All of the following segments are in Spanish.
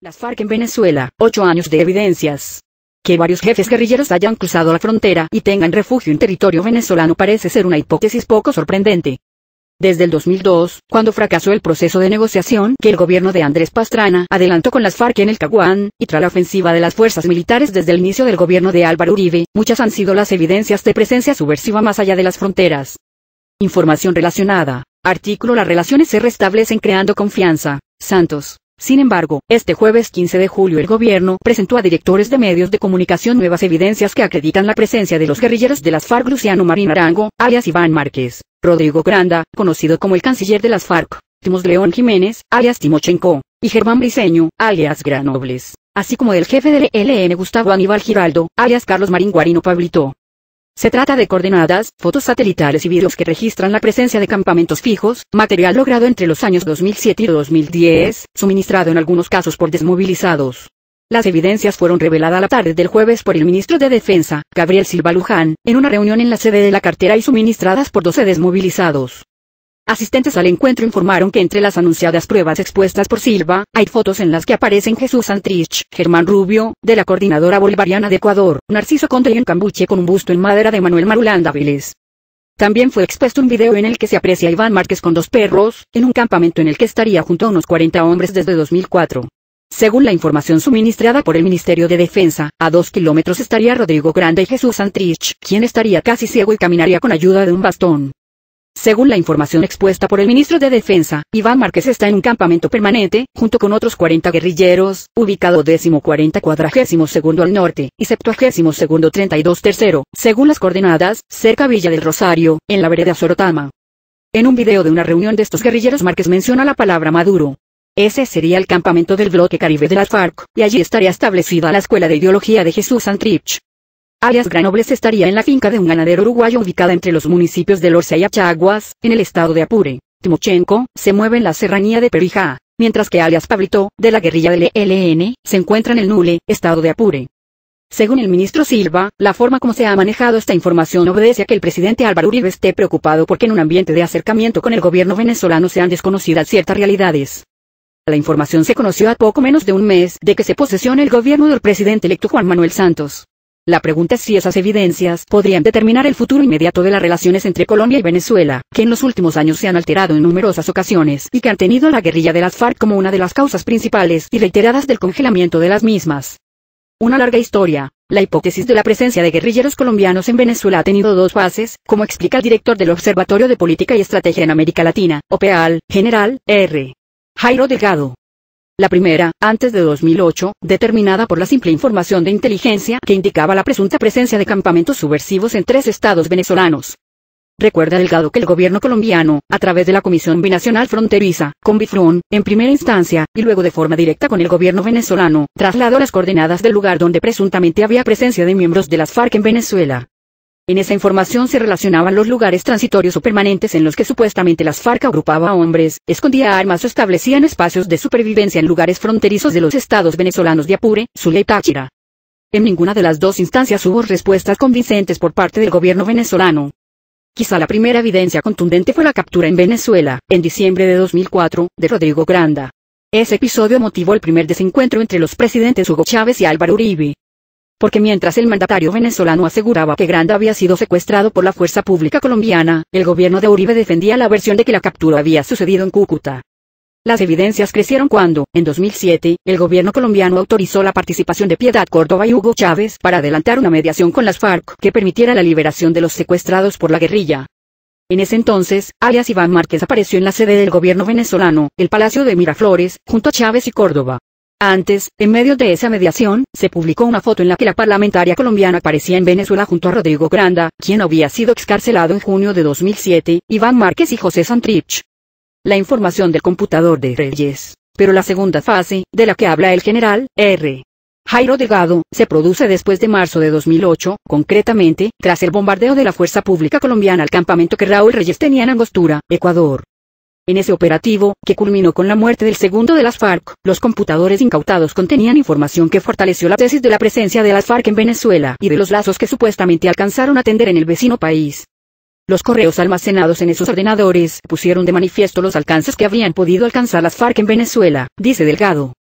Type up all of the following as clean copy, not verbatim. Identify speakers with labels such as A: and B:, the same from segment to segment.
A: Las FARC en Venezuela, 8 años de evidencias. Que varios jefes guerrilleros hayan cruzado la frontera y tengan refugio en territorio venezolano parece ser una hipótesis poco sorprendente. Desde el 2002, cuando fracasó el proceso de negociación que el gobierno de Andrés Pastrana adelantó con las FARC en el Caguán, y tras la ofensiva de las fuerzas militares desde el inicio del gobierno de Álvaro Uribe, muchas han sido las evidencias de presencia subversiva más allá de las fronteras. Información relacionada. Artículo: las relaciones se restablecen creando confianza. Santos. Sin embargo, este jueves 15 de julio el gobierno presentó a directores de medios de comunicación nuevas evidencias que acreditan la presencia de los guerrilleros de las FARC Luciano Marín Arango, alias Iván Márquez, Rodrigo Granda, conocido como el canciller de las FARC, Timos León Jiménez, alias Timochenko, y Germán Briceño, alias Granobles, así como del jefe del ELN Gustavo Aníbal Giraldo, alias Carlos Marín Guarino Pablito. Se trata de coordenadas, fotos satelitales y videos que registran la presencia de campamentos fijos, material logrado entre los años 2007 y 2010, suministrado en algunos casos por desmovilizados. Las evidencias fueron reveladas la tarde del jueves por el ministro de Defensa, Gabriel Silva Luján, en una reunión en la sede de la cartera y suministradas por 12 desmovilizados. Asistentes al encuentro informaron que entre las anunciadas pruebas expuestas por Silva, hay fotos en las que aparecen Jesús Santrich, Germán Rubio, de la Coordinadora Bolivariana de Ecuador, Narciso Conde y en Cambuche con un busto en madera de Manuel Marulanda Vélez. También fue expuesto un video en el que se aprecia a Iván Márquez con 2 perros, en un campamento en el que estaría junto a unos 40 hombres desde 2004. Según la información suministrada por el Ministerio de Defensa, a 2 kilómetros estaría Rodrigo Granda y Jesús Santrich, quien estaría casi ciego y caminaría con ayuda de un bastón. Según la información expuesta por el ministro de Defensa, Iván Márquez está en un campamento permanente, junto con otros 40 guerrilleros, ubicado 1040 42 al norte, y 72 32 tercero, según las coordenadas, cerca a Villa del Rosario, en la vereda Sorotama. En un video de una reunión de estos guerrilleros Márquez menciona la palabra Maduro. Ese sería el campamento del bloque Caribe de las FARC, y allí estaría establecida la escuela de ideología de Jesús Santrich. Alias Granobles estaría en la finca de un ganadero uruguayo ubicada entre los municipios de Lorca y Achaguas, en el estado de Apure. Timochenko se mueve en la serranía de Perijá, mientras que alias Pablito, de la guerrilla del ELN, se encuentra en el Nule, estado de Apure. Según el ministro Silva, la forma como se ha manejado esta información obedece a que el presidente Álvaro Uribe esté preocupado porque en un ambiente de acercamiento con el gobierno venezolano sean desconocidas ciertas realidades. La información se conoció a poco menos de un mes de que se posesione el gobierno del presidente electo Juan Manuel Santos. La pregunta es si esas evidencias podrían determinar el futuro inmediato de las relaciones entre Colombia y Venezuela, que en los últimos años se han alterado en numerosas ocasiones y que han tenido a la guerrilla de las FARC como una de las causas principales y reiteradas del congelamiento de las mismas. Una larga historia. La hipótesis de la presencia de guerrilleros colombianos en Venezuela ha tenido 2 fases, como explica el director del Observatorio de Política y Estrategia en América Latina, OPEAL, General R. Jairo Delgado. La primera, antes de 2008, determinada por la simple información de inteligencia que indicaba la presunta presencia de campamentos subversivos en 3 estados venezolanos. Recuerda Delgado que el gobierno colombiano, a través de la Comisión Binacional Fronteriza, Conbifron, en primera instancia, y luego de forma directa con el gobierno venezolano, trasladó las coordenadas del lugar donde presuntamente había presencia de miembros de las FARC en Venezuela. En esa información se relacionaban los lugares transitorios o permanentes en los que supuestamente las FARC agrupaba a hombres, escondía armas o establecían espacios de supervivencia en lugares fronterizos de los estados venezolanos de Apure, Zulia y Táchira. En ninguna de las 2 instancias hubo respuestas convincentes por parte del gobierno venezolano. Quizá la primera evidencia contundente fue la captura en Venezuela, en diciembre de 2004, de Rodrigo Granda. Ese episodio motivó el primer desencuentro entre los presidentes Hugo Chávez y Álvaro Uribe. Porque mientras el mandatario venezolano aseguraba que Granda había sido secuestrado por la fuerza pública colombiana, el gobierno de Uribe defendía la versión de que la captura había sucedido en Cúcuta. Las evidencias crecieron cuando, en 2007, el gobierno colombiano autorizó la participación de Piedad Córdoba y Hugo Chávez para adelantar una mediación con las FARC que permitiera la liberación de los secuestrados por la guerrilla. En ese entonces, alias Iván Márquez apareció en la sede del gobierno venezolano, el Palacio de Miraflores, junto a Chávez y Córdoba. Antes, en medio de esa mediación, se publicó una foto en la que la parlamentaria colombiana aparecía en Venezuela junto a Rodrigo Granda, quien había sido excarcelado en junio de 2007, Iván Márquez y José Santrich. La información del computador de Reyes. Pero la segunda fase, de la que habla el general R. Jairo Delgado, se produce después de marzo de 2008, concretamente, tras el bombardeo de la fuerza pública colombiana al campamento que Raúl Reyes tenía en Angostura, Ecuador. En ese operativo, que culminó con la muerte del segundo de las FARC, los computadores incautados contenían información que fortaleció la tesis de la presencia de las FARC en Venezuela y de los lazos que supuestamente alcanzaron a tender en el vecino país. Los correos almacenados en esos ordenadores pusieron de manifiesto los alcances que habían podido alcanzar las FARC en Venezuela, dice Delgado.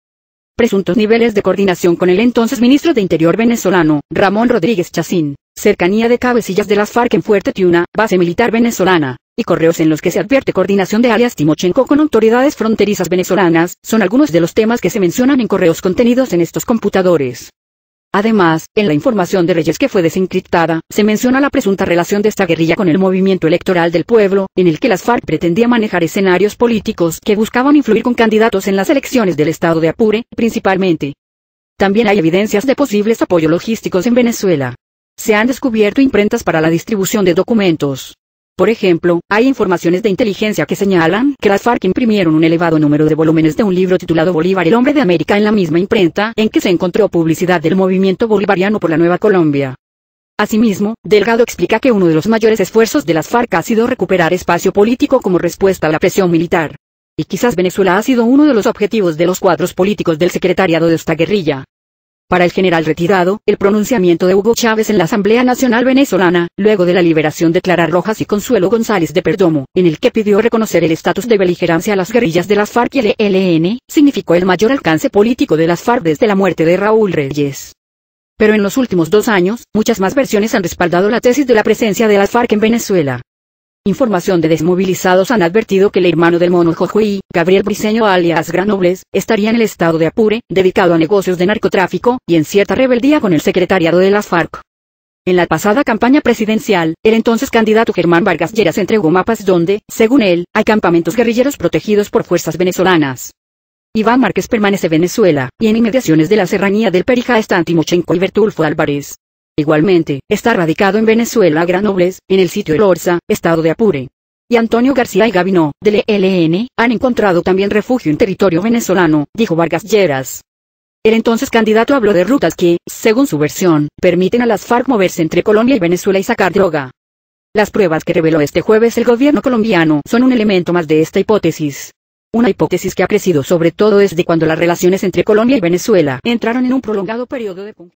A: presuntos niveles de coordinación con el entonces ministro de Interior venezolano, Ramón Rodríguez Chacín, cercanía de cabecillas de las FARC en Fuerte Tiuna, base militar venezolana, y correos en los que se advierte coordinación de alias Timochenko con autoridades fronterizas venezolanas, son algunos de los temas que se mencionan en correos contenidos en estos computadores. Además, en la información de Reyes que fue desencriptada, se menciona la presunta relación de esta guerrilla con el movimiento electoral del pueblo, en el que las FARC pretendía manejar escenarios políticos que buscaban influir con candidatos en las elecciones del estado de Apure, principalmente. También hay evidencias de posibles apoyos logísticos en Venezuela. Se han descubierto imprentas para la distribución de documentos. Por ejemplo, hay informaciones de inteligencia que señalan que las FARC imprimieron un elevado número de volúmenes de un libro titulado Bolívar el Hombre de América en la misma imprenta en que se encontró publicidad del movimiento bolivariano por la Nueva Colombia. Asimismo, Delgado explica que uno de los mayores esfuerzos de las FARC ha sido recuperar espacio político como respuesta a la presión militar. Y quizás Venezuela ha sido uno de los objetivos de los cuadros políticos del secretariado de esta guerrilla. Para el general retirado, el pronunciamiento de Hugo Chávez en la Asamblea Nacional Venezolana, luego de la liberación de Clara Rojas y Consuelo González de Perdomo, en el que pidió reconocer el estatus de beligerancia a las guerrillas de las FARC y el ELN, significó el mayor alcance político de las FARC desde la muerte de Raúl Reyes. Pero en los últimos 2 años, muchas más versiones han respaldado la tesis de la presencia de las FARC en Venezuela. Información de desmovilizados han advertido que el hermano del Mono Jojoy, Gabriel Briceño alias Granobles, estaría en el estado de Apure, dedicado a negocios de narcotráfico, y en cierta rebeldía con el secretariado de las FARC. En la pasada campaña presidencial, el entonces candidato Germán Vargas Lleras entregó mapas donde, según él, hay campamentos guerrilleros protegidos por fuerzas venezolanas. Iván Márquez permanece en Venezuela, y en inmediaciones de la serranía del Perijá están Timochenko y Bertulfo Álvarez. Igualmente, está radicado en Venezuela Granobles, en el sitio El Orza, estado de Apure. Y Antonio García y Gabino, del ELN, han encontrado también refugio en territorio venezolano, dijo Vargas Lleras. El entonces candidato habló de rutas que, según su versión, permiten a las FARC moverse entre Colombia y Venezuela y sacar droga. Las pruebas que reveló este jueves el gobierno colombiano son un elemento más de esta hipótesis. Una hipótesis que ha crecido sobre todo desde cuando las relaciones entre Colombia y Venezuela entraron en un prolongado periodo de conflicto.